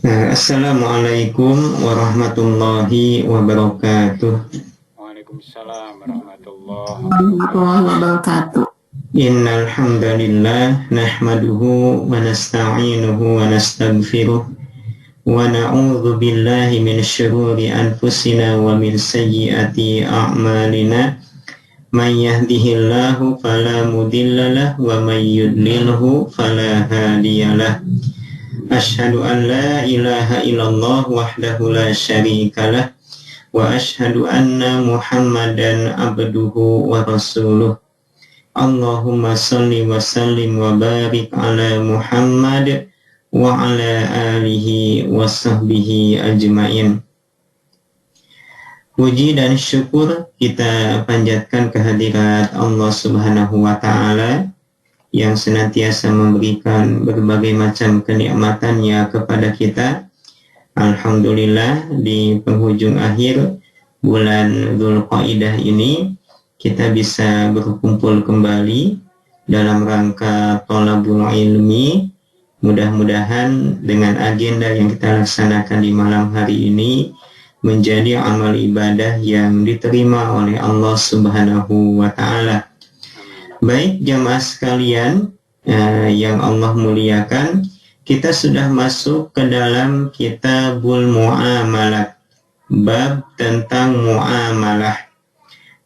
Assalamualaikum warahmatullahi wabarakatuh. Waalaikumsalam warahmatullahi warahmatullahi wabarakatuh. wabarakatuh. Innal hamdalillah nahmaduhu wa nasta'inuhu wa nastaghfiruh wa na'udzu billahi min syururi anfusina wa min sayyiati a'malina. May yahdihillahu fala mudhillalah wa may yudlilhu fala hadiyalah. Asyhadu an la ilaha illallah wahdahu la syarikalah wa asyhadu anna Muhammadan abduhu wa rasuluh. Allahumma salli wa sallim wa barik ala Muhammad wa ala alihi wa sahbihi ajmain. Puji dan syukur kita panjatkan kehadirat Allah Subhanahu wa ta'ala yang senantiasa memberikan berbagai macam kenikmatannya kepada kita. Alhamdulillah, di penghujung akhir bulan Dzulqa'dah ini kita bisa berkumpul kembali dalam rangka thalabul ilmi. Mudah-mudahan dengan agenda yang kita laksanakan di malam hari ini menjadi amal ibadah yang diterima oleh Allah Subhanahu wa ta'ala. Baik jamaah sekalian yang Allah muliakan, kita sudah masuk ke dalam Kitabul Muamalat, bab tentang muamalah.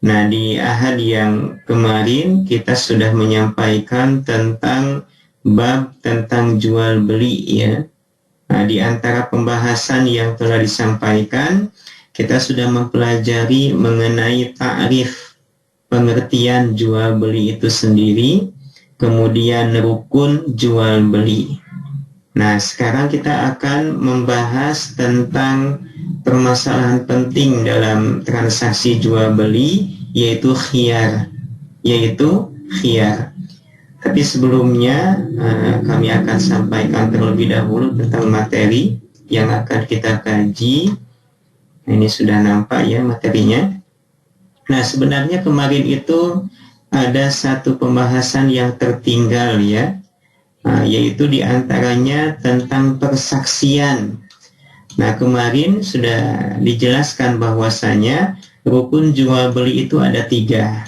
Nah, di ahad yang kemarin kita sudah menyampaikan tentang bab tentang jual beli ya. Nah, di antara pembahasan yang telah disampaikan, kita sudah mempelajari mengenai ta'rif, pengertian jual beli itu sendiri, kemudian rukun jual beli. Nah, sekarang kita akan membahas tentang permasalahan penting dalam transaksi jual beli, yaitu khiyar. Tapi sebelumnya kami akan sampaikan terlebih dahulu tentang materi yang akan kita kaji. Ini sudah nampak ya materinya. Nah, sebenarnya kemarin itu ada satu pembahasan yang tertinggal ya, yaitu diantaranya tentang persaksian. Nah, kemarin sudah dijelaskan bahwasanya rukun jual beli itu ada 3.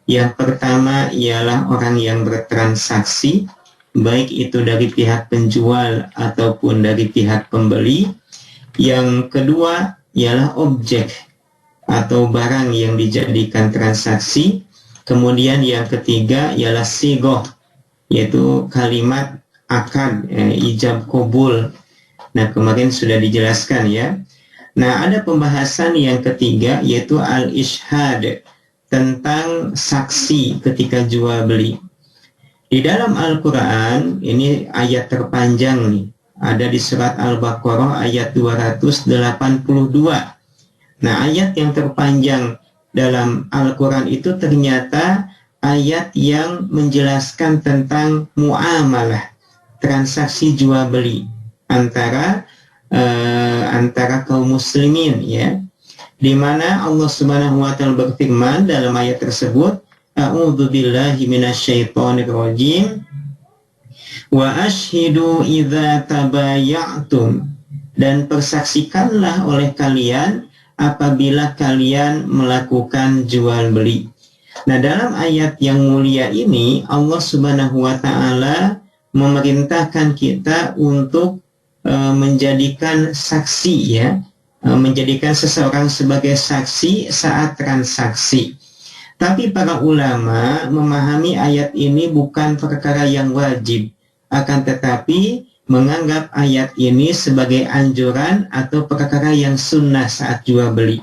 Yang pertama ialah orang yang bertransaksi, baik itu dari pihak penjual ataupun dari pihak pembeli. Yang kedua ialah objek atau barang yang dijadikan transaksi. Kemudian yang ketiga ialah sigoh, yaitu kalimat akad, ijab kabul. Nah, kemarin sudah dijelaskan ya. Nah, ada pembahasan yang ketiga yaitu al-ishhad, tentang saksi ketika jual beli. Di dalam Al-Quran, ini ayat terpanjang nih, ada di surat Al-Baqarah ayat 282. Nah, ayat yang terpanjang dalam Al-Quran itu ternyata ayat yang menjelaskan tentang muamalah, transaksi jual beli antara kaum muslimin ya, di mana Allah Subhanahu wa taala berfirman dalam ayat tersebut, A'udzu billahi minasyaitonir rajim wa asyhidu idza tabayatum, dan persaksikanlah oleh kalian apabila kalian melakukan jual beli. Nah, dalam ayat yang mulia ini Allah Subhanahu wa taala memerintahkan kita untuk menjadikan saksi ya, menjadikan seseorang sebagai saksi saat transaksi. Tapi para ulama memahami ayat ini bukan perkara yang wajib, akan tetapi menganggap ayat ini sebagai anjuran atau perkara yang sunnah saat jual beli.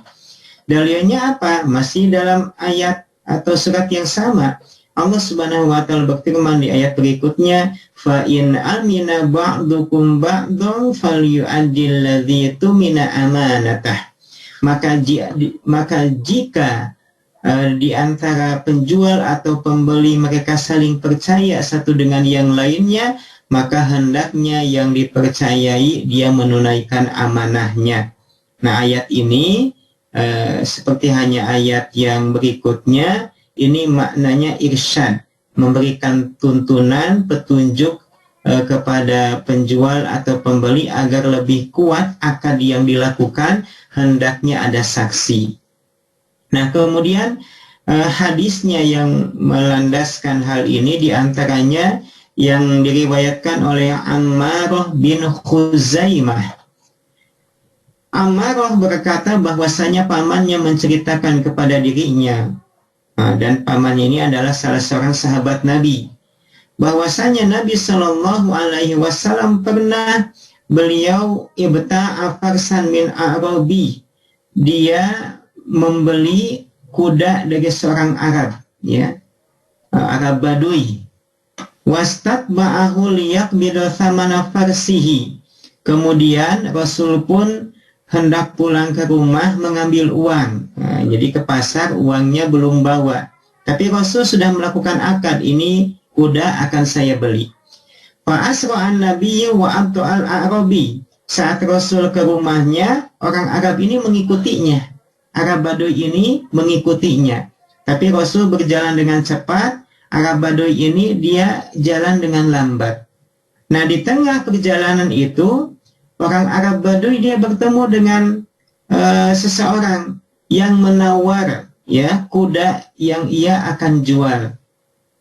Dalilnya apa? Masih dalam ayat atau surat yang sama. Allah Subhanahu wa taala berfirman di ayat berikutnya, fa in amina ba'dukum ba'dun falyu'addil ladzi tumina amanatah. Maka jika di antara penjual atau pembeli mereka saling percaya satu dengan yang lainnya, maka hendaknya yang dipercayai dia menunaikan amanahnya. Nah, ayat ini seperti hanya ayat yang berikutnya, ini maknanya irsyad, memberikan tuntunan, petunjuk kepada penjual atau pembeli agar lebih kuat akad yang dilakukan, hendaknya ada saksi. Nah, kemudian hadisnya yang melandaskan hal ini diantaranya yang diriwayatkan oleh Ammarah bin Khuzaimah. Ammarah berkata bahwasanya pamannya menceritakan kepada dirinya, dan pamannya ini adalah salah seorang sahabat Nabi, bahwasanya Nabi Shallallahu Alaihi Wasallam pernah beliau ibta'a farsan min Arabi, dia membeli kuda dari seorang Arab, ya, Arab Badui. Wastatba'ahu liyaqbidu thamana farsihi. Kemudian Rasul pun hendak pulang ke rumah mengambil uang. Nah, jadi ke pasar uangnya belum bawa. Tapi Rasul sudah melakukan akad, ini kuda akan saya beli. Fa'asra'an nabiyyu wa abdu al-Arabi. Saat Rasul ke rumahnya, orang Arab ini mengikutinya. Arab Baduy ini mengikutinya. Tapi Rasul berjalan dengan cepat, Arab Baduy ini dia jalan dengan lambat. Nah, di tengah perjalanan itu, orang Arab Baduy dia bertemu dengan seseorang yang menawar, ya, kuda yang ia akan jual.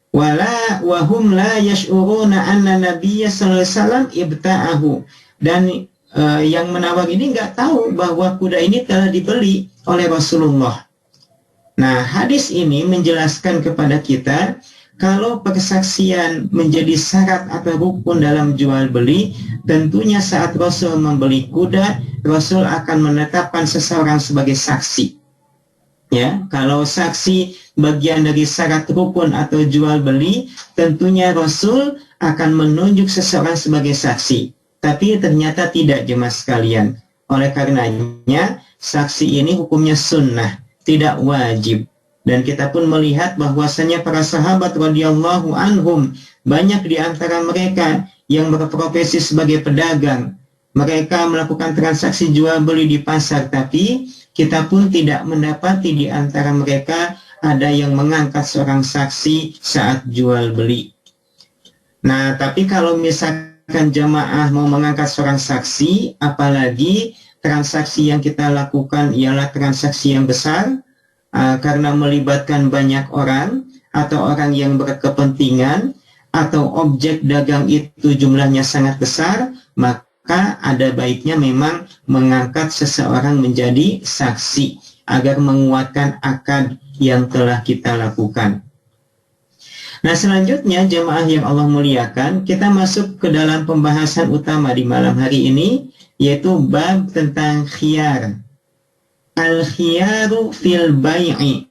Wala wahum la yash'uruna anna nabiyya sallallahu alaihi wasallam ibta'ahu. Dan yang menawar ini nggak tahu bahwa kuda ini telah dibeli oleh Rasulullah. Nah, hadis ini menjelaskan kepada kita kalau persaksian menjadi syarat atau rukun dalam jual beli, tentunya saat Rasul membeli kuda, Rasul akan menetapkan seseorang sebagai saksi. Ya, kalau saksi bagian dari syarat rukun atau jual beli, tentunya Rasul akan menunjuk seseorang sebagai saksi. Tapi ternyata tidak, jemaah sekalian. Oleh karenanya, saksi ini hukumnya sunnah, tidak wajib. Dan kita pun melihat bahwasanya para sahabat radhiyallahu anhum, banyak di antara mereka yang berprofesi sebagai pedagang. Mereka melakukan transaksi jual beli di pasar, tapi kita pun tidak mendapati di antara mereka ada yang mengangkat seorang saksi saat jual beli. Nah, tapi kalau misalkan jamaah mau mengangkat seorang saksi, apalagi transaksi yang kita lakukan ialah transaksi yang besar, karena melibatkan banyak orang atau orang yang berkepentingan atau objek dagang itu jumlahnya sangat besar, maka ada baiknya memang mengangkat seseorang menjadi saksi agar menguatkan akad yang telah kita lakukan. Nah, selanjutnya jemaah yang Allah muliakan, kita masuk ke dalam pembahasan utama di malam hari ini, yaitu bab tentang khiyar. Al-khiyaru fil bai'i.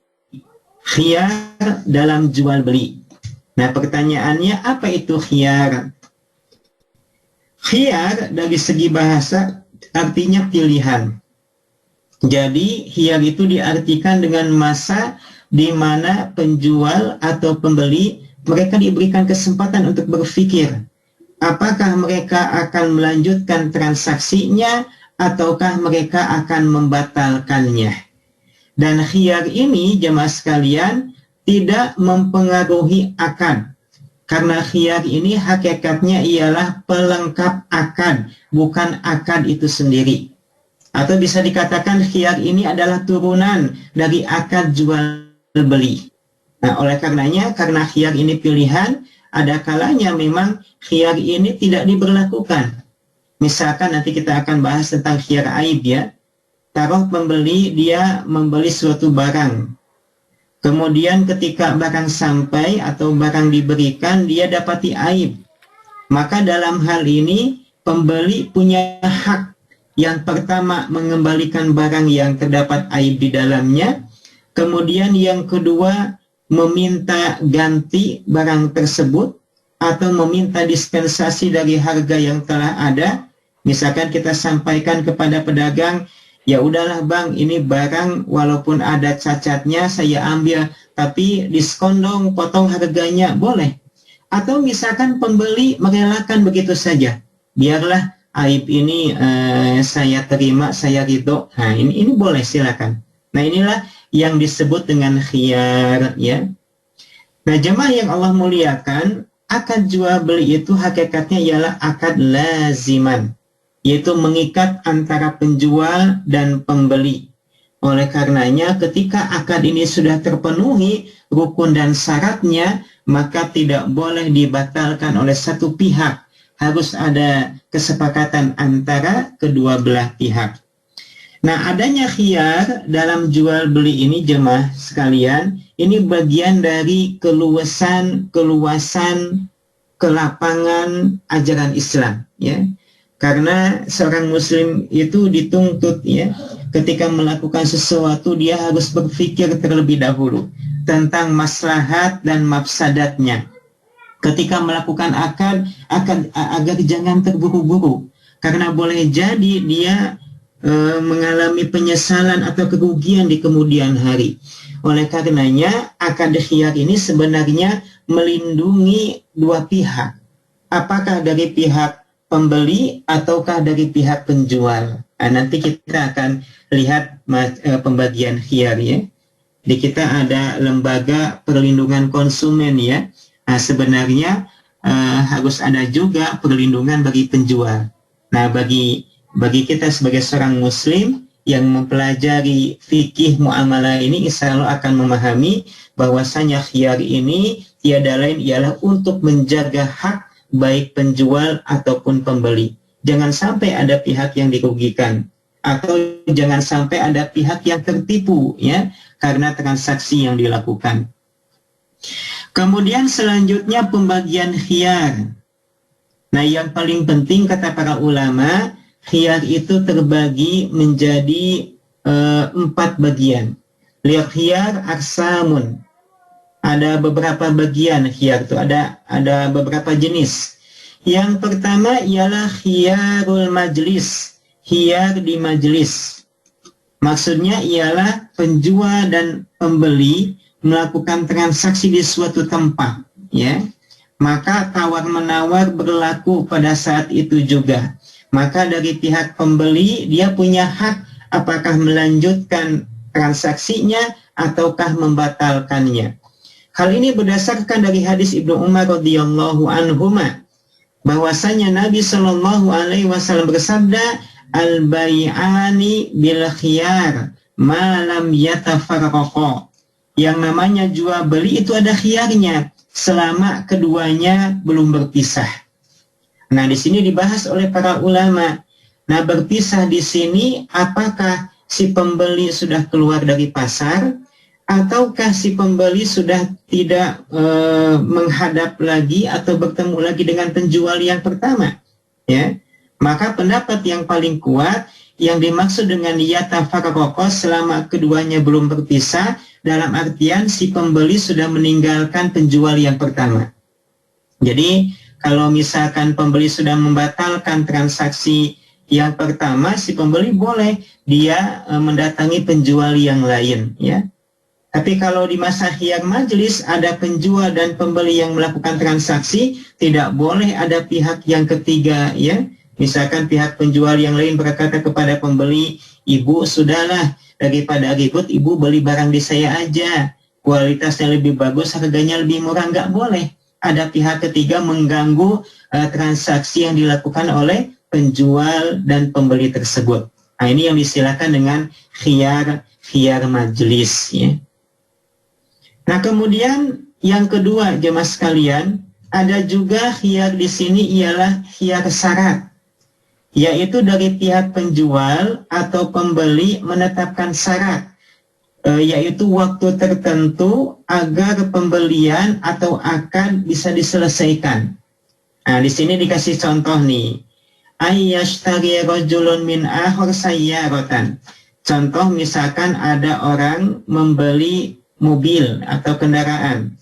Khiyar dalam jual beli. Nah, pertanyaannya, apa itu khiyar? Khiyar dari segi bahasa artinya pilihan. Jadi khiyar itu diartikan dengan masa di mana penjual atau pembeli mereka diberikan kesempatan untuk berpikir apakah mereka akan melanjutkan transaksinya ataukah mereka akan membatalkannya. Dan khiyar ini jemaah sekalian tidak mempengaruhi akad. Karena khiyar ini hakikatnya ialah pelengkap akad, bukan akad itu sendiri. Atau bisa dikatakan khiyar ini adalah turunan dari akad jual beli. Nah, oleh karenanya, karena khiyar ini pilihan, ada kalanya memang khiyar ini tidak diberlakukan. Misalkan nanti kita akan bahas tentang khiyar aib, ya. Taruh pembeli dia membeli suatu barang. Kemudian ketika barang sampai atau barang diberikan, dia dapati aib. Maka dalam hal ini pembeli punya hak. Yang pertama mengembalikan barang yang terdapat aib di dalamnya. Kemudian yang kedua meminta ganti barang tersebut atau meminta dispensasi dari harga yang telah ada. Misalkan kita sampaikan kepada pedagang, ya udahlah bang, ini barang walaupun ada cacatnya saya ambil, tapi diskon dong, potong harganya, boleh. Atau misalkan pembeli merelakan begitu saja, biarlah aib ini saya terima, saya ridho. Nah ini boleh, silakan. Nah inilah yang disebut dengan khiyar, ya. Nah jemaah yang Allah muliakan, akad jual beli itu hakikatnya ialah akad laziman, yaitu mengikat antara penjual dan pembeli. Oleh karenanya ketika akad ini sudah terpenuhi rukun dan syaratnya, maka tidak boleh dibatalkan oleh satu pihak. Harus ada kesepakatan antara kedua belah pihak. Nah, adanya khiyar dalam jual beli ini jemaah sekalian, ini bagian dari keluasan kelapangan ajaran Islam, ya. Karena seorang muslim itu dituntut, ya, ketika melakukan sesuatu dia harus berpikir terlebih dahulu tentang maslahat dan mafsadatnya. Ketika melakukan akad agar jangan terburu-buru, karena boleh jadi dia mengalami penyesalan atau kerugian di kemudian hari. Oleh karenanya akad khiyar ini sebenarnya melindungi dua pihak. Apakah dari pihak pembeli ataukah dari pihak penjual? Nah, nanti kita akan lihat pembagian khiyar, ya. Di kita ada lembaga perlindungan konsumen, ya. Nah, sebenarnya harus ada juga perlindungan bagi penjual. Nah, bagi kita sebagai seorang muslim yang mempelajari fikih muamalah ini, insya Allah akan memahami bahwasanya khiyar ini tiada lain ialah untuk menjaga hak baik penjual ataupun pembeli. Jangan sampai ada pihak yang dirugikan, atau jangan sampai ada pihak yang tertipu, ya, karena transaksi yang dilakukan. Kemudian selanjutnya pembagian khiyar. Nah, yang paling penting kata para ulama, khiyar itu terbagi menjadi 4 bagian. Lihat khiyar aksamun. Ada beberapa bagian khiyar itu, ada beberapa jenis. Yang pertama ialah khiyarul majlis, khiyar di majlis. Maksudnya ialah penjual dan pembeli melakukan transaksi di suatu tempat, ya. Maka tawar-menawar berlaku pada saat itu juga. Maka dari pihak pembeli dia punya hak apakah melanjutkan transaksinya ataukah membatalkannya. Hal ini berdasarkan dari hadis Ibnu Umar radhiyallahu anhuma, bahwasanya Nabi Shallallahu alaihi wasallam bersabda, al-bai'ani bil khiyar ma lam yatafarraqa. Yang namanya jual beli itu ada khiyarnya selama keduanya belum berpisah. Nah, di sini dibahas oleh para ulama. Nah, berpisah di sini apakah si pembeli sudah keluar dari pasar ataukah si pembeli sudah tidak menghadap lagi atau bertemu lagi dengan penjual yang pertama, ya. Maka pendapat yang paling kuat yang dimaksud dengan yatafarraqa selama keduanya belum berpisah, dalam artian si pembeli sudah meninggalkan penjual yang pertama. Jadi kalau misalkan pembeli sudah membatalkan transaksi yang pertama, si pembeli boleh dia mendatangi penjual yang lain, ya. Tapi kalau di masa khiyar majlis ada penjual dan pembeli yang melakukan transaksi, tidak boleh ada pihak yang ketiga, ya. Misalkan pihak penjual yang lain berkata kepada pembeli, ibu sudahlah, daripada ribut ibu beli barang di saya aja, kualitasnya lebih bagus, harganya lebih murah. Nggak boleh ada pihak ketiga mengganggu transaksi yang dilakukan oleh penjual dan pembeli tersebut. Nah, ini yang disilakan dengan khiyar majlis, ya. Nah, kemudian yang kedua jemaah sekalian, ada juga khiyar di sini ialah khiyar syarat, yaitu dari pihak penjual atau pembeli menetapkan syarat, yaitu waktu tertentu agar pembelian atau akad bisa diselesaikan. Nah, di sini dikasih contoh nih, ayyashtari rajulun min akhar sayyaratan. Contoh misalkan ada orang membeli mobil atau kendaraan.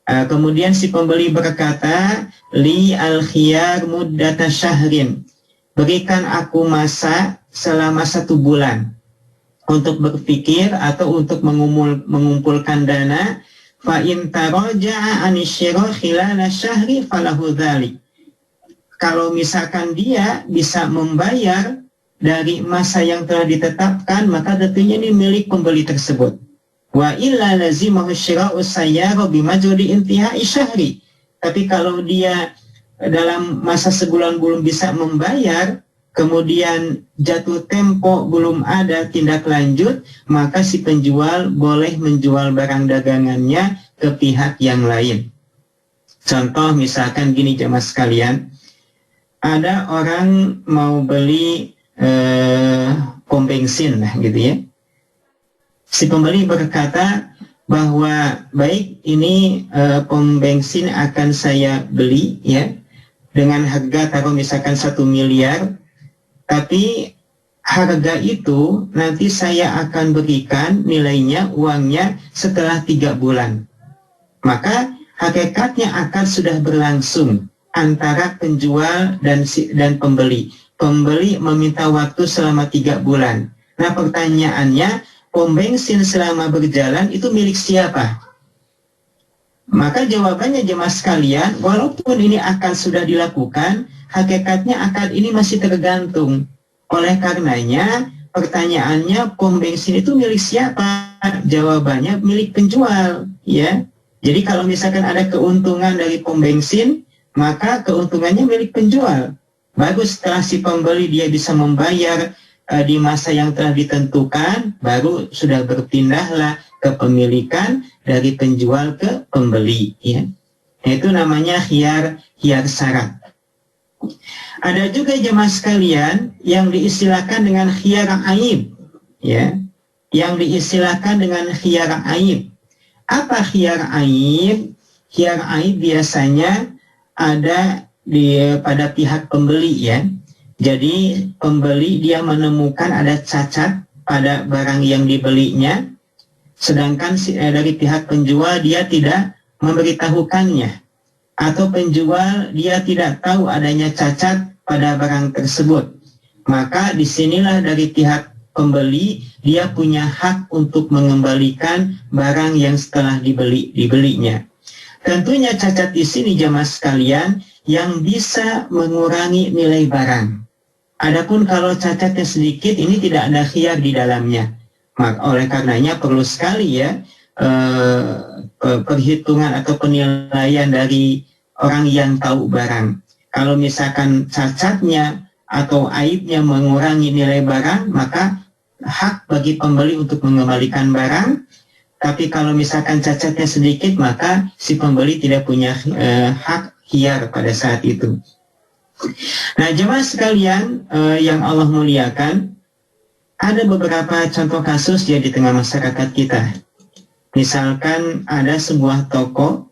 Kemudian si pembeli berkata, li al-khiyar muddata syahrin. Berikan aku masa selama 1 bulan untuk berpikir atau untuk mengumpulkan dana. Fa in taraja'a anisyira khilala syahri falahu dzalik. Kalau misalkan dia bisa membayar dari masa yang telah ditetapkan, maka tentunya ini milik pembeli tersebut. Wa illa lazimahu syira'u sayyara bimajrudi intihai syahri. Tapi kalau dia dalam masa sebulan belum bisa membayar, kemudian jatuh tempo belum ada tindak lanjut, maka si penjual boleh menjual barang dagangannya ke pihak yang lain. Contoh misalkan gini jemaah sekalian, ada orang mau beli pom bensin lah gitu ya. Si pembeli berkata bahwa baik ini pom bensin akan saya beli ya dengan harga taruh misalkan 1 miliar, tapi harga itu nanti saya akan berikan nilainya, uangnya setelah 3 bulan. Maka hakikatnya akan sudah berlangsung antara penjual dan pembeli. Pembeli meminta waktu selama 3 bulan. Nah pertanyaannya, pom bensin selama berjalan itu milik siapa? Maka jawabannya jemaah sekalian, walaupun ini akan sudah dilakukan, hakikatnya akad ini masih tergantung. Oleh karenanya, pertanyaannya pom bensin itu milik siapa? Jawabannya milik penjual, ya. Jadi kalau misalkan ada keuntungan dari pom bensin, maka keuntungannya milik penjual. Bagus setelah si pembeli dia bisa membayar di masa yang telah ditentukan, baru sudah berpindahlah kepemilikan dari penjual ke pembeli, ya. Itu namanya khiyar syarat. Ada juga jemaah sekalian yang diistilahkan dengan khiyar aib, ya. Yang diistilahkan dengan khiyar aib. Apa khiyar aib? Khiyar aib biasanya ada pada pihak pembeli, ya. Jadi pembeli dia menemukan ada cacat pada barang yang dibelinya, sedangkan dari pihak penjual dia tidak memberitahukannya, atau penjual dia tidak tahu adanya cacat pada barang tersebut. Maka disinilah dari pihak pembeli dia punya hak untuk mengembalikan barang yang setelah dibelinya. Tentunya cacat di sini jemaah sekalian yang bisa mengurangi nilai barang. Adapun kalau cacatnya sedikit, ini tidak ada khiyar di dalamnya. Oleh karenanya perlu sekali ya perhitungan atau penilaian dari orang yang tahu barang. Kalau misalkan cacatnya atau aibnya mengurangi nilai barang, maka hak bagi pembeli untuk mengembalikan barang. Tapi kalau misalkan cacatnya sedikit, maka si pembeli tidak punya hak khiyar pada saat itu. Nah, jemaah sekalian yang Allah muliakan, ada beberapa contoh kasus ya di tengah masyarakat kita. Misalkan ada sebuah toko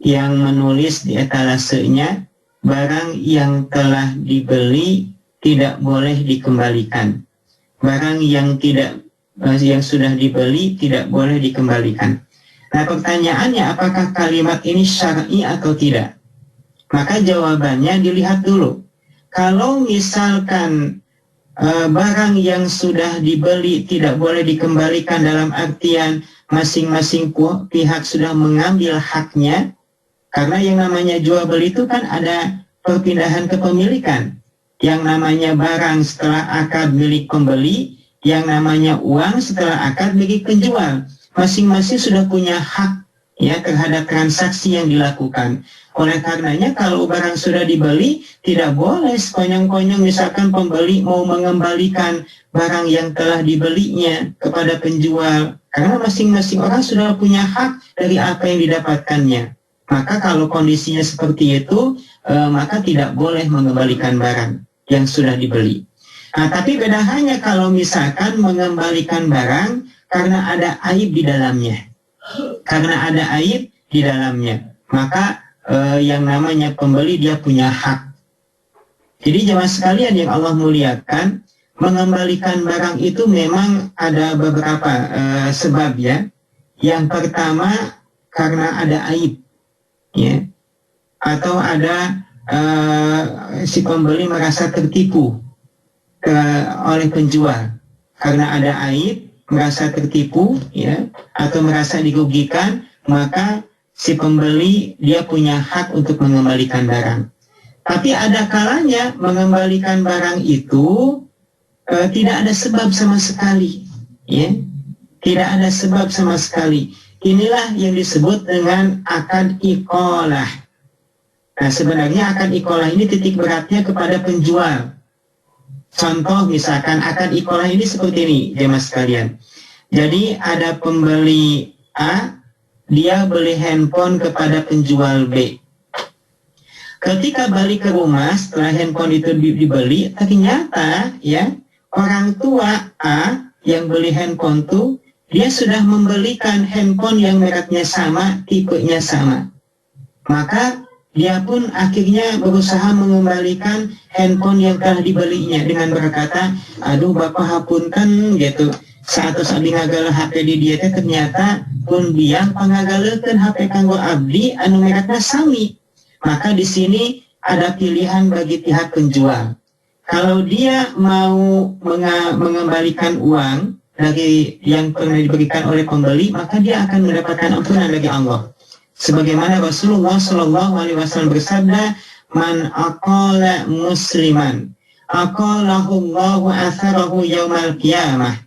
yang menulis di etalasenya, barang yang telah dibeli tidak boleh dikembalikan. Barang yang sudah dibeli tidak boleh dikembalikan. Nah, pertanyaannya apakah kalimat ini syar'i atau tidak? Maka jawabannya dilihat dulu. Kalau misalkan barang yang sudah dibeli tidak boleh dikembalikan dalam artian masing-masing pihak sudah mengambil haknya, karena yang namanya jual beli itu kan ada perpindahan kepemilikan. Yang namanya barang setelah akad milik pembeli, yang namanya uang setelah akad milik penjual. Masing-masing sudah punya hak ya terhadap transaksi yang dilakukan. Oleh karenanya kalau barang sudah dibeli, tidak boleh sekonyong-konyong misalkan pembeli mau mengembalikan barang yang telah dibelinya kepada penjual. Karena masing-masing orang sudah punya hak dari apa yang didapatkannya. Maka kalau kondisinya seperti itu, maka tidak boleh mengembalikan barang yang sudah dibeli. Nah, tapi beda hanya kalau misalkan mengembalikan barang karena ada aib di dalamnya. Karena ada aib di dalamnya, maka yang namanya pembeli dia punya hak. Jadi jemaah sekalian yang Allah muliakan, mengembalikan barang itu memang ada beberapa sebab ya. Yang pertama karena ada aib, ya, atau ada si pembeli merasa tertipu oleh penjual karena ada aib, merasa tertipu, ya, atau merasa dirugikan, maka si pembeli dia punya hak untuk mengembalikan barang. Tapi ada kalanya mengembalikan barang itu tidak ada sebab sama sekali, ya, tidak ada sebab sama sekali. Inilah yang disebut dengan akad iqalah. Nah, sebenarnya akad iqalah ini titik beratnya kepada penjual. Contoh misalkan akad iqalah ini seperti ini, jemaah sekalian. Jadi ada pembeli A, dia beli handphone kepada penjual B. Ketika balik ke rumah setelah handphone itu dibeli, ternyata ya orang tua A yang beli handphone itu dia sudah membelikan handphone yang mereknya sama, tipenya sama. Maka dia pun akhirnya berusaha mengembalikan handphone yang telah dibelinya dengan berkata, aduh bapak hapunten gitu. Saat abdi ngagala HP di dia ternyata pun biang pangagalekeun HP kanggo abdi anu merekna sami. Maka di sini ada pilihan bagi pihak penjual. Kalau dia mau mengembalikan uang dari yang pernah diberikan oleh pembeli, maka dia akan mendapatkan ampunan dari Allah. Sebagaimana Rasulullah SAW bersabda, man aqala musliman aqalahu Allahu atharahu yaumal qiyamah.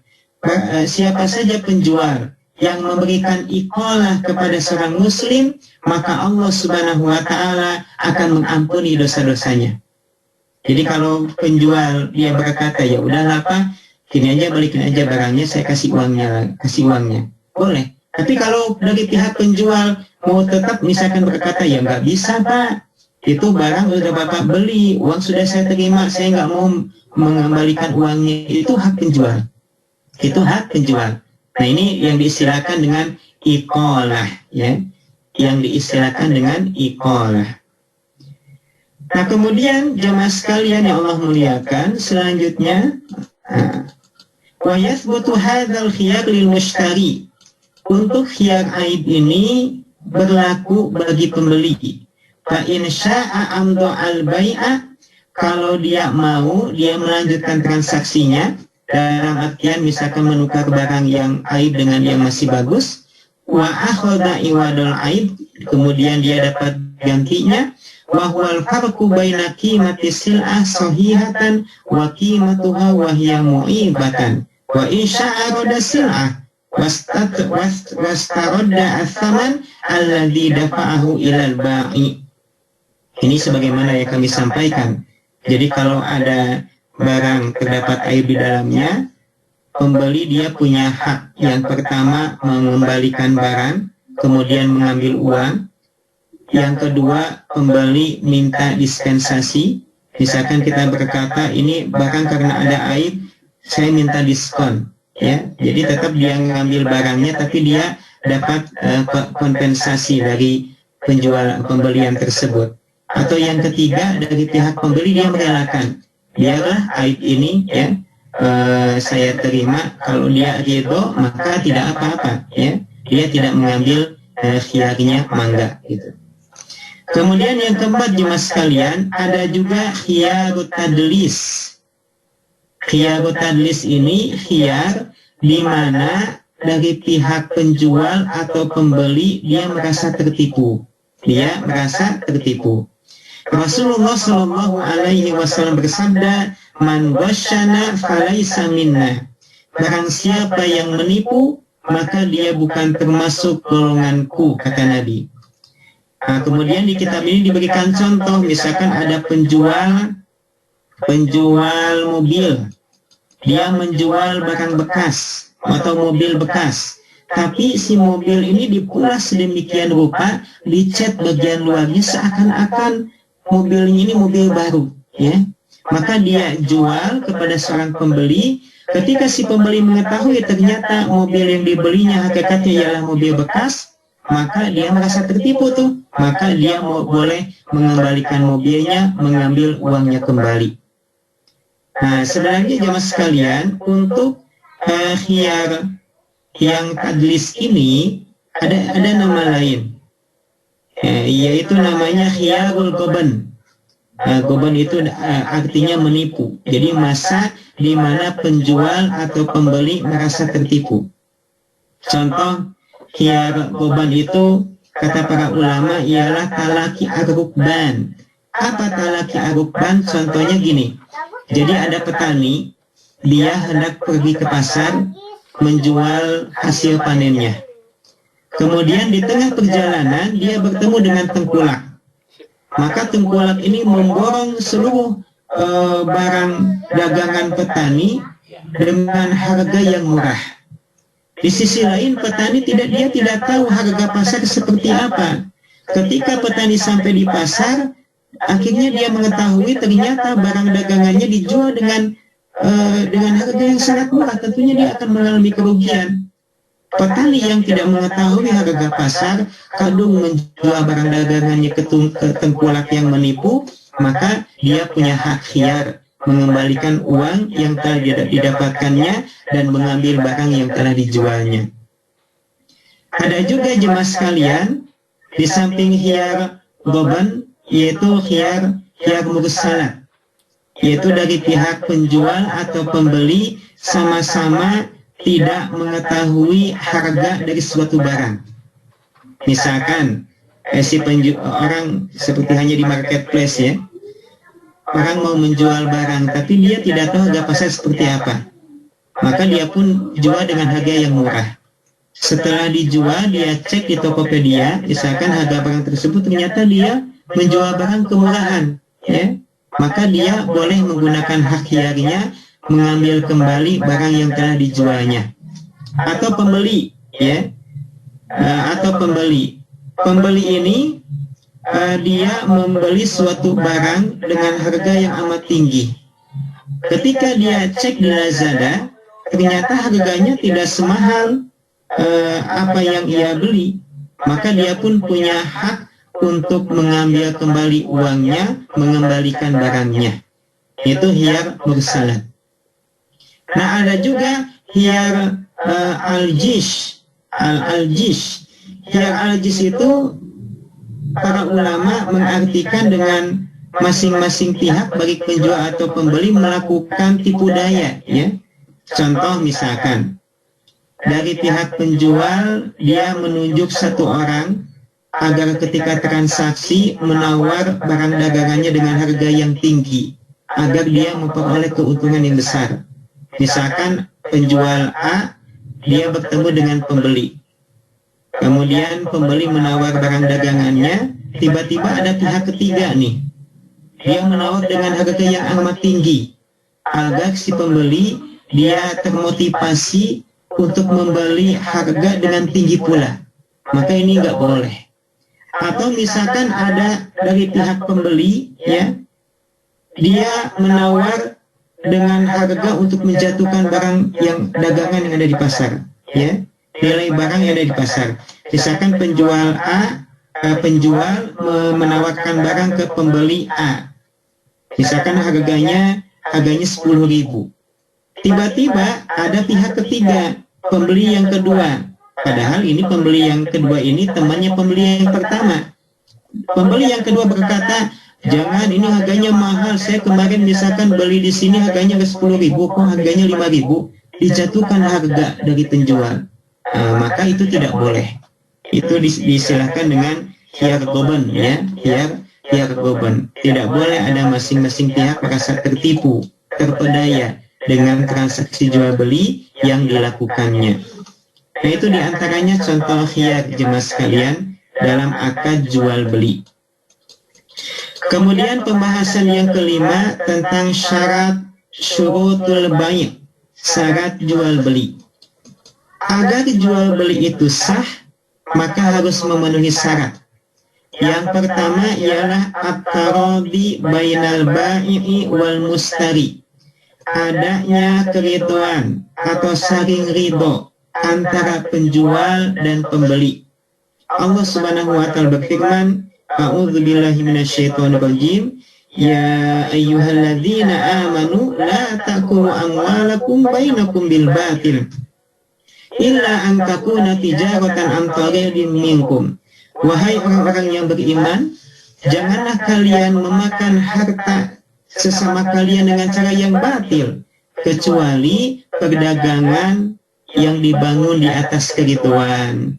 Siapa saja penjual yang memberikan iqalah kepada seorang muslim, maka Allah Subhanahu wa taala akan mengampuni dosa-dosanya. Jadi kalau penjual dia berkata, ya udahlah Pak, gini aja balikin aja barangnya, saya kasih uangnya. Boleh. Tapi kalau dari pihak penjual mau tetap misalkan berkata, ya nggak bisa Pak, itu barang udah Bapak beli, uang sudah saya terima, saya nggak mau mengembalikan uangnya, itu hak penjual. Itu hak penjual. Nah ini yang diistilahkan dengan iqalah, ya, yang diistilahkan dengan iqalah. Nah kemudian jemaah sekalian yang Allah muliakan, selanjutnya, wa yathbutu hadzal khiyar lil mushtari. Untuk khiyar aib ini berlaku bagi pembeli. Fa in syaa amdo al bai'a, kalau dia mau, dia melanjutkan transaksinya. Dalam artian misalkan menukar barang yang aib dengan yang masih bagus, wa akhadha iwadul aib, kemudian dia dapat gantinya, wa huwal farqu baina qimati sil'ah sahihatan wa qimatuha wa hiya mu'ibatan wa in sya'a rada sil'ah wastaradda as-saman alladhi dafa'ahu ilal ba'i. Ini sebagaimana yang kami sampaikan. Jadi kalau ada barang terdapat aib di dalamnya, pembeli dia punya hak. Yang pertama mengembalikan barang, kemudian mengambil uang. Yang kedua, pembeli minta dispensasi. Misalkan kita berkata, ini barang karena ada aib, saya minta diskon. Ya, jadi tetap dia mengambil barangnya, tapi dia dapat kompensasi dari pembelian tersebut. Atau yang ketiga, dari pihak pembeli dia merelakan. Biarlah aib ini ya saya terima, kalau dia ridho maka tidak apa-apa ya, dia tidak mengambil khiyarnya, mangga gitu. Kemudian yang keempat jemaah sekalian, ada juga khiyarut tadlis. Khiyarut tadlis ini khiyar di mana dari pihak penjual atau pembeli dia merasa tertipu. Rasulullah Shallallahu Alaihi Wasallam bersabda, "Man ghasyana falaisa minna." Barang siapa yang menipu, maka dia bukan termasuk golonganku, kata Nabi. Nah, kemudian di kitab ini diberikan contoh, misalkan ada penjual mobil, dia menjual barang bekas atau mobil bekas. Tapi si mobil ini dipulas sedemikian rupa, dicat bagian luarnya seakan-akan mobil ini mobil baru, ya. Maka dia jual kepada seorang pembeli. Ketika si pembeli mengetahui ternyata mobil yang dibelinya hakikatnya ialah mobil bekas, maka dia merasa tertipu tuh. Maka dia boleh mengembalikan mobilnya, mengambil uangnya kembali. Nah, sebenarnya jemaah sekalian, untuk khiyar yang tadlis ini ada nama lain. Yaitu namanya khiyarul goban. Goban itu artinya menipu. Jadi masa di mana penjual atau pembeli merasa tertipu. Contoh khiyar goban itu kata para ulama ialah talaki ar-rukban. Apa talaki ar-rukban? Contohnya gini. Jadi ada petani, dia hendak pergi ke pasar menjual hasil panennya. Kemudian di tengah perjalanan dia bertemu dengan tengkulak. maka tengkulak ini memborong seluruh barang dagangan petani dengan harga yang murah. Di sisi lain petani dia tidak tahu harga pasar seperti apa. Ketika petani sampai di pasar, akhirnya dia mengetahui ternyata barang dagangannya dijual dengan harga yang sangat murah. Tentunya dia akan mengalami kerugian. Petani yang tidak mengetahui harga pasar kadung menjual barang dagangannya ke tengkulak yang menipu, maka dia punya hak khiar mengembalikan uang yang telah didapatkannya dan mengambil barang yang telah dijualnya. Ada juga jemaah sekalian, di samping khiyar goban, yaitu khiyar mursalat, yaitu dari pihak penjual atau pembeli sama-sama tidak mengetahui harga dari suatu barang. Misalkan orang seperti hanya di marketplace ya, orang mau menjual barang tapi dia tidak tahu harga pasar seperti apa, maka dia pun jual dengan harga yang murah. Setelah dijual, dia cek di Tokopedia, misalkan harga barang tersebut ternyata dia menjual barang kemurahan, ya, maka dia boleh menggunakan hak khiyarnya mengambil kembali barang yang telah dijualnya. Atau pembeli, ya, pembeli ini dia membeli suatu barang dengan harga yang amat tinggi. Ketika dia cek di Lazada, ternyata harganya tidak semahal apa yang ia beli, maka dia pun punya hak untuk mengambil kembali uangnya, mengembalikan barangnya. Itu khiyar mursalat. Nah, ada juga khiyar al-jish. Khiyar al-jish itu para ulama mengartikan dengan masing-masing pihak, baik penjual atau pembeli, melakukan tipu daya, ya. Contoh misalkan dari pihak penjual, dia menunjuk satu orang agar ketika transaksi menawar barang dagangannya dengan harga yang tinggi agar dia memperoleh keuntungan yang besar. Misalkan penjual A, dia bertemu dengan pembeli. Kemudian pembeli menawar barang dagangannya, tiba-tiba ada pihak ketiga nih. Dia menawar dengan harga yang amat tinggi, agar si pembeli dia termotivasi untuk membeli harga dengan tinggi pula. Maka ini nggak boleh. Atau misalkan ada dari pihak pembeli, ya, dia menawar dengan harga untuk menjatuhkan barang yang dagangan yang ada di pasar, ya. Nilai barang yang ada di pasar. Misalkan penjual menawarkan barang ke pembeli A. Misalkan harganya 10.000. Tiba-tiba ada pihak ketiga, pembeli yang kedua. Padahal ini pembeli yang kedua ini temannya pembeli yang pertama. Pembeli yang kedua berkata, jangan, ini harganya mahal. Saya kemarin misalkan beli di sini harganya 10.000, kok harganya 5.000. Dijatuhkan harga dari penjual. Maka itu tidak boleh. Itu disilahkan dengan khiyar goban, ya, khiyar goban. Tidak boleh ada masing-masing pihak merasa tertipu, terpedaya dengan transaksi jual beli yang dilakukannya. Nah, itu diantaranya contoh khiyar jemaah sekalian dalam akad jual beli. Kemudian pembahasan yang kelima tentang syarat syurutul bai', syarat jual beli. Agar jual beli itu sah, maka harus memenuhi syarat. Yang pertama ialah at-taradi bainal bai'i wal mustari. Adanya keridhaan atau saling ridho antara penjual dan pembeli. Allah Subhanahu wa taala berfirman, A'udzubillahi minasyaitonirrajim. Ya ayyuhalladzina amanu la ta'kulu amwalakum bainakum bil batil illa an takuna tijaratan an tariqin minkum. Wahai orang-orang yang beriman, janganlah kalian memakan harta sesama kalian dengan cara yang batil, kecuali perdagangan yang dibangun di atas keridhaan.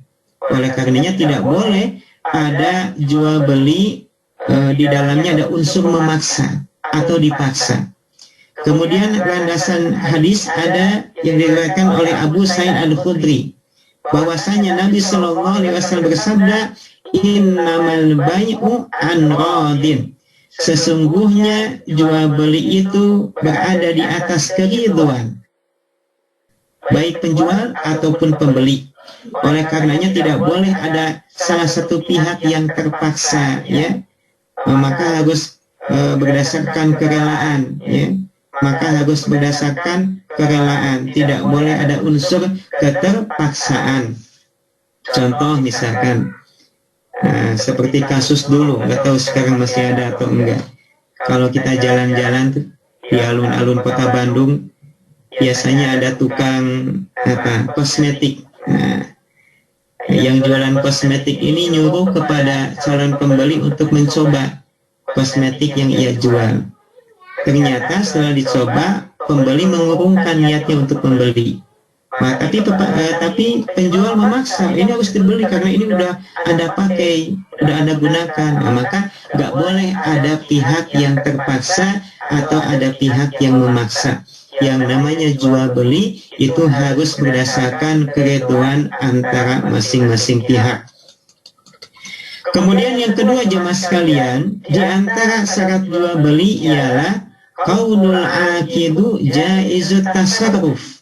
Oleh karenanya tidak boleh ada jual beli di dalamnya ada unsur memaksa atau dipaksa. Kemudian landasan hadis ada yang diriwayatkan oleh Abu Sa'id Al-Khudri bahwasanya Nabi Shallallahu Alaihi Wasallam bersabda, innamal bai'u an radin. Sesungguhnya jual beli itu berada di atas keridhaan, baik penjual ataupun pembeli. Oleh karenanya tidak boleh ada salah satu pihak yang terpaksa, ya. Maka harus berdasarkan kerelaan, ya. Maka harus berdasarkan kerelaan, tidak boleh ada unsur keterpaksaan. Contoh misalkan seperti kasus dulu, nggak tahu sekarang masih ada atau enggak. Kalau kita jalan-jalan tuh di alun-alun kota Bandung, biasanya ada tukang kosmetik. Nah, yang jualan kosmetik ini nyuruh kepada calon pembeli untuk mencoba kosmetik yang ia jual. Ternyata setelah dicoba, pembeli mengurungkan niatnya untuk membeli. Nah, tapi penjual memaksa, ini harus dibeli karena ini udah Anda pakai, udah Anda gunakan. Nah, maka nggak boleh ada pihak yang terpaksa atau ada pihak yang memaksa. Yang namanya jual beli itu harus berdasarkan keridhaan antara masing-masing pihak. Kemudian yang kedua jemaah sekalian, di antara syarat jual beli ialah qaulul aqidu jaizut tasarruf.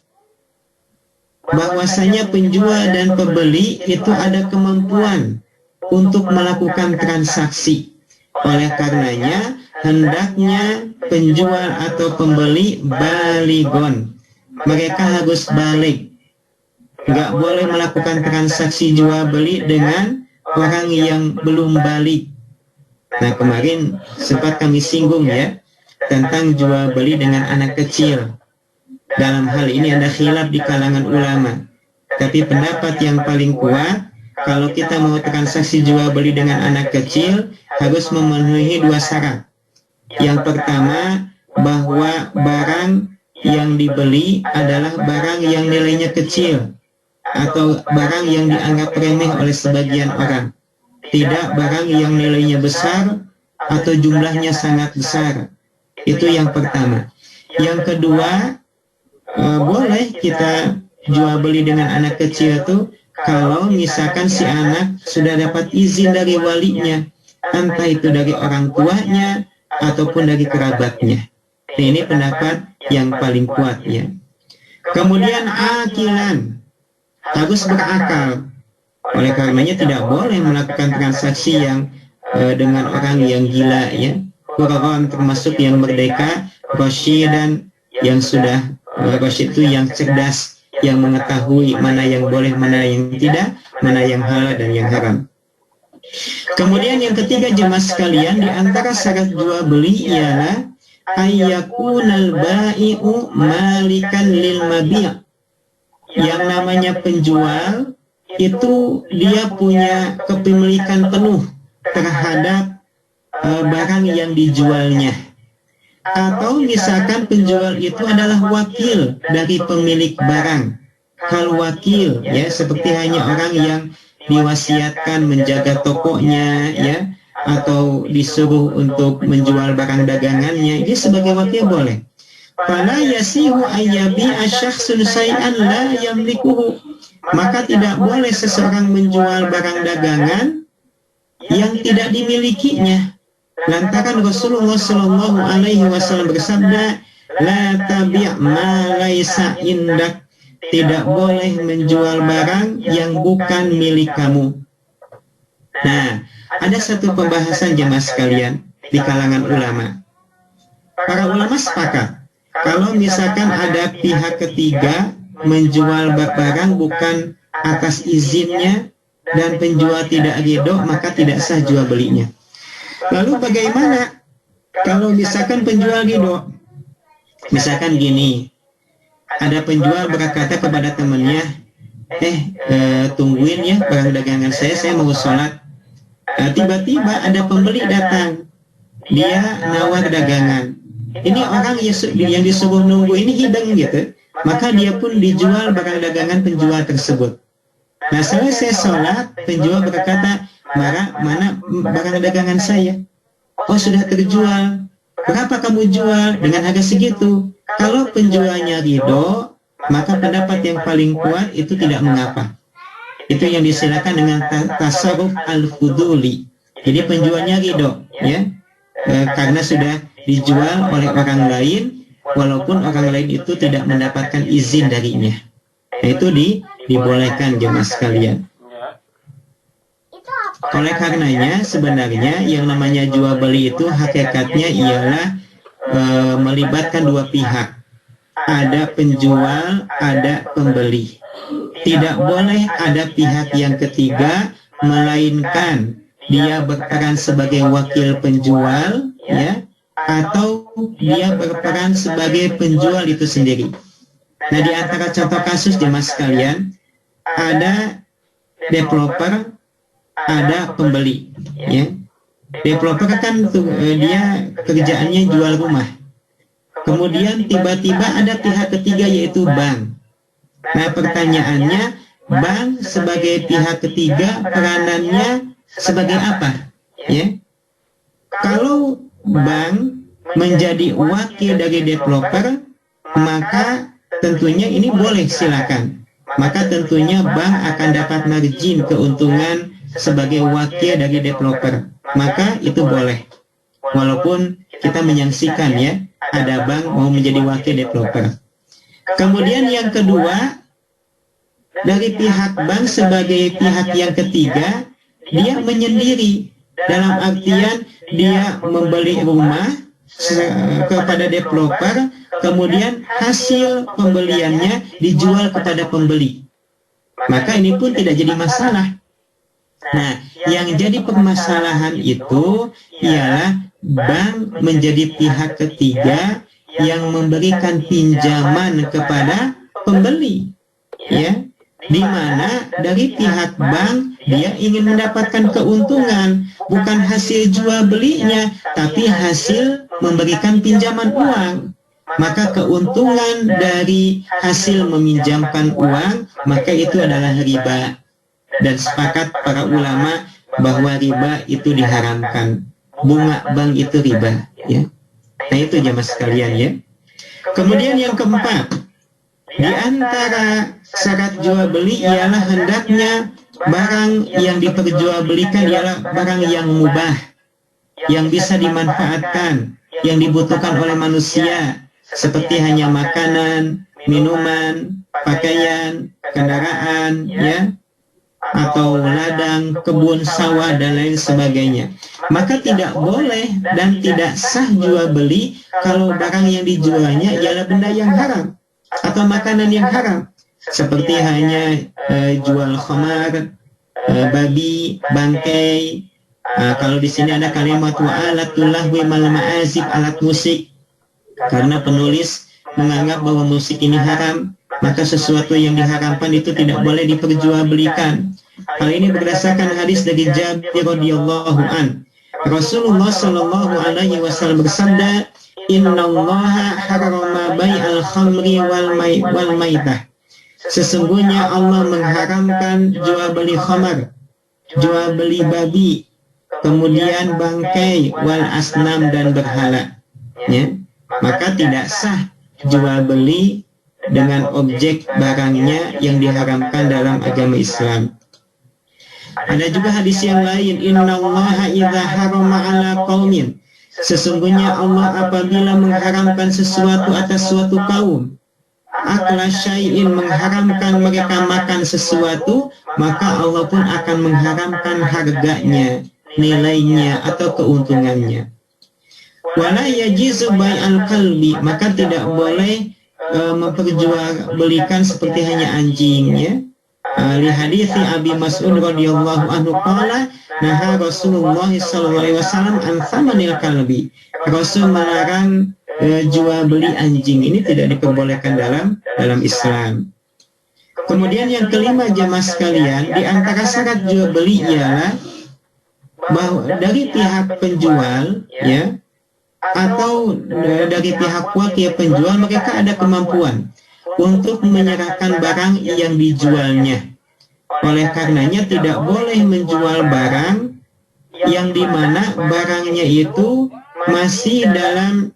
Bahwasanya penjual dan pembeli itu ada kemampuan untuk melakukan transaksi. Oleh karenanya, hendaknya penjual atau pembeli baligon. Mereka harus balik. Nggak boleh melakukan transaksi jual beli dengan orang yang belum balik. Nah, kemarin sempat kami singgung, ya, tentang jual beli dengan anak kecil. Dalam hal ini ada khilaf di kalangan ulama. Tapi pendapat yang paling kuat, kalau kita mau transaksi jual beli dengan anak kecil, harus memenuhi dua syarat. Yang pertama, bahwa barang yang dibeli adalah barang yang nilainya kecil atau barang yang dianggap remeh oleh sebagian orang. Tidak barang yang nilainya besar atau jumlahnya sangat besar. Itu yang pertama. Yang kedua, boleh kita jual beli dengan anak kecil itu kalau misalkan si anak sudah dapat izin dari walinya, entah itu dari orang tuanya ataupun dari kerabatnya. Nah, ini pendapat yang paling kuat, ya. Kemudian akilan, harus berakal. Oleh karenanya tidak boleh melakukan transaksi yang dengan orang yang gila, ya. Orang termasuk yang merdeka, rasyid, dan yang sudah rasyid itu yang cerdas, yang mengetahui mana yang boleh, mana yang tidak, mana yang halal dan yang haram. Kemudian yang ketiga jemaah sekalian, di antara syarat jual beli ialah ayyakunal bai'u malikan lil mabi'. Yang namanya penjual itu dia punya kepemilikan penuh terhadap barang yang dijualnya. Atau misalkan penjual itu adalah wakil dari pemilik barang. Kalau wakil, ya, seperti hanya orang yang diwasiatkan menjaga tokonya, ya, atau disuruh untuk menjual barang dagangannya, dia sebagai wakil boleh. Fala yasihu ayyabi asyakhsun say'an la yamlikuhu. Maka tidak boleh seseorang menjual barang dagangan yang tidak dimilikinya. Lantaran Rasulullah Shallallahu Alaihi Wasallam bersabda, la tabi' ma laisa indak. Tidak boleh menjual barang yang bukan milik kamu. Nah, ada satu pembahasan jemaah sekalian di kalangan ulama. Para ulama sepakat kalau misalkan ada pihak ketiga menjual barang bukan atas izinnya dan penjual tidak ridho, maka tidak sah jual belinya. Lalu bagaimana kalau misalkan penjual ridho? Misalkan gini, ada penjual berkata kepada temannya, tungguin ya barang dagangan saya mau sholat. Tiba-tiba ada pembeli datang, dia nawar dagangan. Ini orang yang disuruh nunggu ini hidang gitu, maka dia pun dijual barang dagangan penjual tersebut. Nah, selesai sholat, penjual berkata, mana barang dagangan saya? Oh, sudah terjual. Berapa kamu jual? Dengan harga segitu. Kalau penjualnya ridho, maka pendapat yang paling kuat itu tidak mengapa. Itu yang disilakan dengan tasarruf al-fuduli. Jadi penjualnya ridho, ya, karena sudah dijual oleh orang lain, walaupun orang lain itu tidak mendapatkan izin darinya. Nah, itu dibolehkan jemaah sekalian. Oleh karenanya sebenarnya yang namanya jual beli itu hakikatnya ialah melibatkan dua pihak. Ada penjual, ada pembeli. Tidak boleh ada pihak yang ketiga, melainkan dia berperan sebagai wakil penjual, ya, atau dia berperan sebagai penjual itu sendiri. Nah, di antara contoh kasus jemaah sekalian, ada developer, ada pembeli, ya. Developer kan dia kerjaannya jual rumah. Kemudian tiba-tiba ada pihak ketiga yaitu bank. Nah, pertanyaannya, bank sebagai pihak ketiga peranannya sebagai apa? Ya. Kalau bank menjadi wakil dari developer, maka tentunya ini boleh, silakan. Maka tentunya bank akan dapat margin keuntungan sebagai wakil dari developer. Maka itu boleh. Walaupun kita menyaksikan, ya, ada bank mau menjadi wakil developer. Kemudian yang kedua, dari pihak bank sebagai pihak yang ketiga, dia menyendiri. Dalam artian dia membeli rumah kepada developer, kemudian hasil pembeliannya dijual kepada pembeli. Maka ini pun tidak jadi masalah. Nah, yang jadi permasalahan itu ialah bank menjadi pihak ketiga yang memberikan pinjaman kepada pembeli, ya, di mana dari pihak bank dia ingin mendapatkan keuntungan, bukan hasil jual belinya, tapi hasil memberikan pinjaman uang. Maka keuntungan dari hasil meminjamkan uang, maka itu adalah riba. Dan sepakat para ulama bahwa riba itu diharamkan. Bunga bank itu riba, ya. Nah, itu jemaah sekalian, ya. Kemudian yang keempat, di antara syarat jual beli ialah hendaknya barang yang diperjualbelikan ialah barang yang mubah, yang bisa dimanfaatkan, yang dibutuhkan oleh manusia, seperti hanya makanan, minuman, pakaian, kendaraan, ya, atau ladang, kebun, sawah, dan lain sebagainya. Maka tidak boleh dan tidak sah jual beli kalau barang yang dijualnya ialah benda yang haram atau makanan yang haram, seperti hanya jual khamar, babi, bangkai. Kalau di sini ada kalimat wa alatul lahwi mal ma'azib, alat musik, karena penulis menganggap bahwa musik ini haram, maka sesuatu yang diharamkan itu tidak boleh diperjualbelikan. Hal ini berdasarkan hadis dari Jabir radhiyallahu an. Rasulullah sallallahu alaihi wasallam bersabda, "Innallaha harrama bai'al khamri wal maitah." Sesungguhnya Allah mengharamkan jual beli khamar, jual beli babi, kemudian bangkai, wal asnam, dan berhala. Ya, maka tidak sah jual beli dengan objek barangnya yang diharamkan dalam agama Islam. Ada juga hadis yang lain, innallaha idza harama ala qaumin. Sesungguhnya Allah apabila mengharamkan sesuatu atas suatu kaum, akla syai'in, mengharamkan mereka makan sesuatu, maka Allah pun akan mengharamkan harganya, nilainya, atau keuntungannya. Wala yajizu bai'al kalbi, maka tidak boleh memperjualbelikan seperti hanya anjingnya. Li hadithi Abi Mas'ud radhiyallahu anhu qala naha Rasulullah sallallahu alaihi wasallam an thamanil kalbi. Rasul melarang jual beli anjing. Ini tidak diperbolehkan dalam Islam. Kemudian yang kelima jemaah sekalian, di antara syarat jual beli ialah bahwa dari pihak penjual, ya, atau dari pihak wakil penjual, mereka ada kemampuan untuk menyerahkan barang yang dijualnya. Oleh karenanya tidak boleh menjual barang yang dimana barangnya itu masih dalam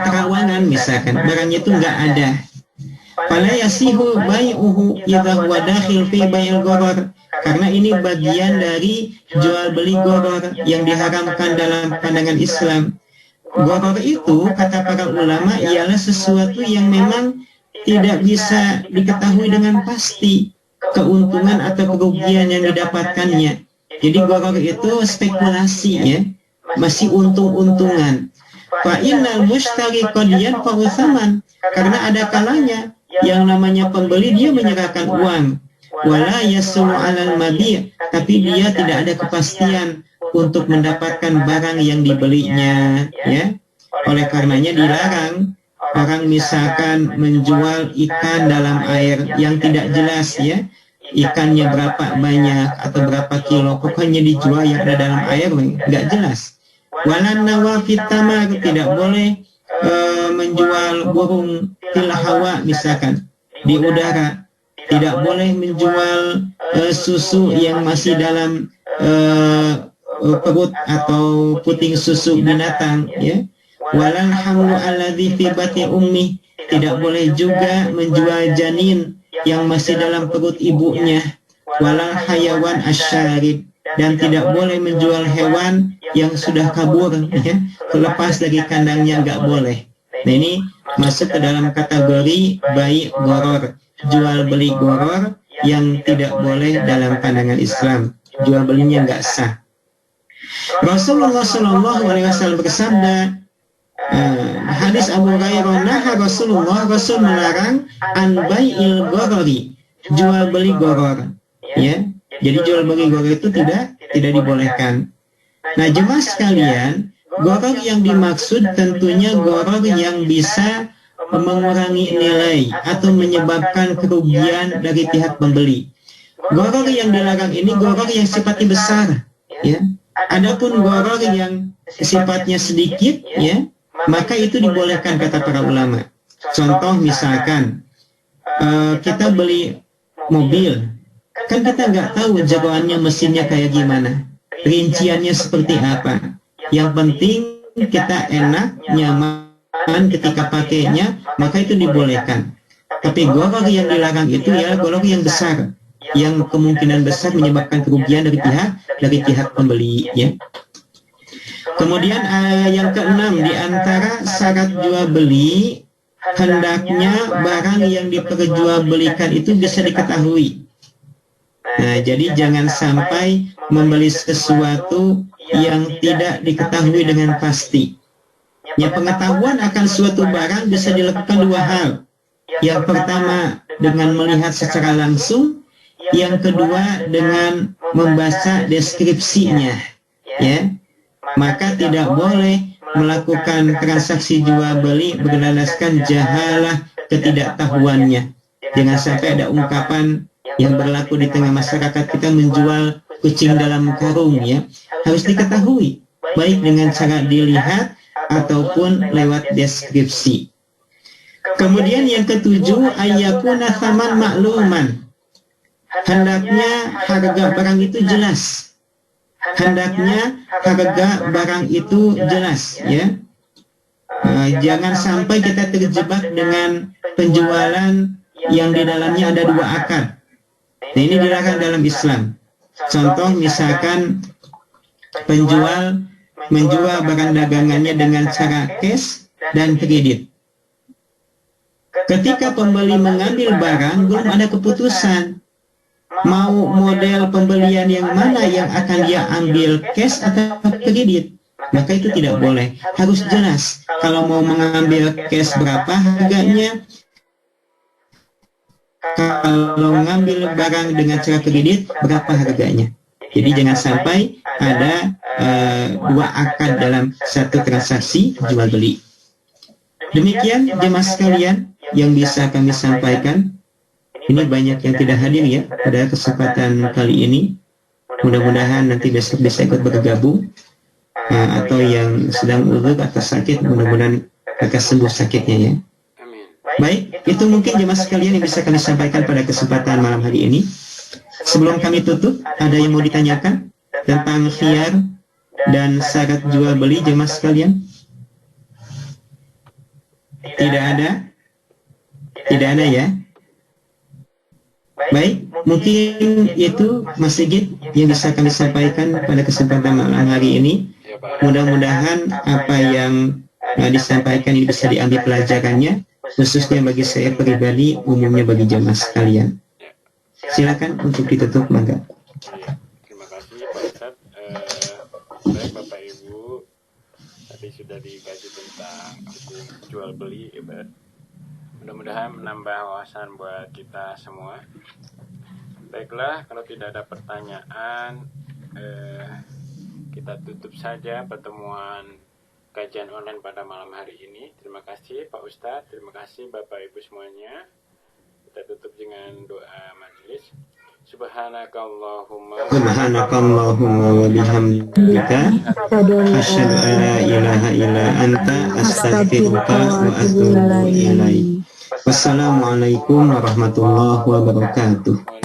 terawangan, misalkan barangnya itu nggak ada. Fala yasihu bai'uhu idza huwa dakhil fi bai'il gharar. Karena ini bagian dari jual beli gharar yang diharamkan dalam pandangan Islam. Gharar itu, kata para ulama, ialah sesuatu yang memang tidak bisa diketahui dengan pasti keuntungan atau kerugian yang didapatkannya. Jadi gharar itu spekulasi, ya, masih untung-untungan. Fa innal mushtari qad yanfa'u thaman, karena ada kalanya yang namanya pembeli dia menyerahkan uang, wala yasulu 'alal mabi', tapi dia tidak ada kepastian untuk mendapatkan barang yang dibelinya, ya. Oleh karenanya dilarang orang misalkan menjual ikan dalam air yang tidak jelas, ya. Ikannya berapa banyak atau berapa kilo, pokoknya dijual yang ada dalam air nggak jelas. Walan nawafit tamar, tidak boleh menjual burung fil hawa misalkan di udara, tidak boleh menjual susu yang masih dalam perut atau puting susu binatang, ya. Walal hamlu alladzi fi batni ummi, tidak boleh juga menjual janin yang masih dalam perut ibunya. Walal hayawan asyarib, dan tidak boleh menjual hewan yang sudah kabur, ya, lepas dari kandangnya, nggak boleh. Nah, ini masuk ke dalam kategori bai' gharar, jual beli gharar yang tidak boleh dalam pandangan Islam, jual belinya nggak sah. Rasulullah SAW bersabda, hadis Abu Hurairah, Rasulullah, Rasul melarang an bai'il gharari, jual beli gharar, ya. Jadi jual beli gharar itu tidak dibolehkan. Nah, jemaah sekalian, gharar yang dimaksud tentunya gharar yang bisa mengurangi nilai atau menyebabkan kerugian dari pihak pembeli. Gharar yang dilarang ini gharar yang sifatnya besar, ya. Adapun gharar yang sifatnya sedikit, ya, maka itu dibolehkan kata para ulama. Contoh misalkan kita beli mobil, kan kita nggak tahu jagoannya mesinnya kayak gimana, rinciannya seperti apa. Yang penting kita enak, nyaman ketika pakainya, maka itu dibolehkan. Tapi gharar yang dilarang itu ya gharar yang besar, yang kemungkinan besar menyebabkan kerugian dari pihak pembeli, ya. Kemudian yang keenam, di antara syarat jual beli, hendaknya barang yang diperjualbelikan itu bisa diketahui. Nah, jadi jangan sampai membeli sesuatu yang tidak diketahui dengan pasti. Ya, pengetahuan akan suatu barang bisa dilakukan dua hal. Yang pertama dengan melihat secara langsung, yang kedua dengan membaca deskripsinya, ya. Maka tidak boleh melakukan transaksi jual beli berdasarkan jahalah ketidaktahuannya. Jangan sampai ada ungkapan yang berlaku di tengah masyarakat kita, menjual kucing dalam karung, ya. Harus diketahui baik dengan cara dilihat ataupun lewat deskripsi. Kemudian yang ketujuh, ayyakuna thaman makluman, hendaknya harga barang itu jelas. Hendaknya harga barang itu jelas, ya. Jangan sampai kita terjebak dengan penjualan yang di dalamnya ada dua akad. Nah, ini dilarang dalam Islam. Contoh misalkan penjual menjual barang dagangannya dengan cara cash dan kredit. Ketika pembeli mengambil barang, belum ada keputusan mau model pembelian yang mana yang akan dia ambil, cash atau kredit. Maka itu tidak boleh, harus jelas. Kalau mau mengambil cash berapa harganya, kalau mengambil barang dengan cara kredit berapa harganya. Jadi jangan sampai ada dua akad dalam satu transaksi jual beli. Demikian jemaah sekalian yang bisa kami sampaikan. Ini banyak yang tidak hadir, ya, pada kesempatan kali ini. Mudah-mudahan nanti besok bisa ikut bergabung, atau yang sedang uzur atau sakit, mudah-mudahan akan sembuh sakitnya, ya. Baik, itu mungkin jemaah sekalian yang bisa kami sampaikan pada kesempatan malam hari ini. Sebelum kami tutup, ada yang mau ditanyakan tentang khiyar dan syarat jual beli jemaah sekalian? Tidak ada? Tidak ada ya? Baik, mungkin itu Mas Sigit yang bisa kami sampaikan pada kesempatan malam hari ini. Ya Pak. Mudah-mudahan apa yang disampaikan ini bisa diambil pelajarannya, khususnya bagi saya pribadi, umumnya bagi jamaah sekalian. Silakan untuk ditutup, mangga. Iya, terima kasih Pak Ustadz. Baik Bapak Ibu, tadi sudah dikaji tentang hukum jual beli ya Pak. Mudah-mudahan menambah wawasan buat kita semua. Baiklah, kalau tidak ada pertanyaan, kita tutup saja pertemuan kajian online pada malam hari ini. Terima kasih Pak Ustadz, terima kasih Bapak Ibu semuanya. Kita tutup dengan doa majelis. Subhanakallahumma Subhanakallahumma wa bihamdika asyhadu an la ilaha illa anta astaghfiruka wa atubu ilaik. Wassalamualaikum warahmatullahi wabarakatuh.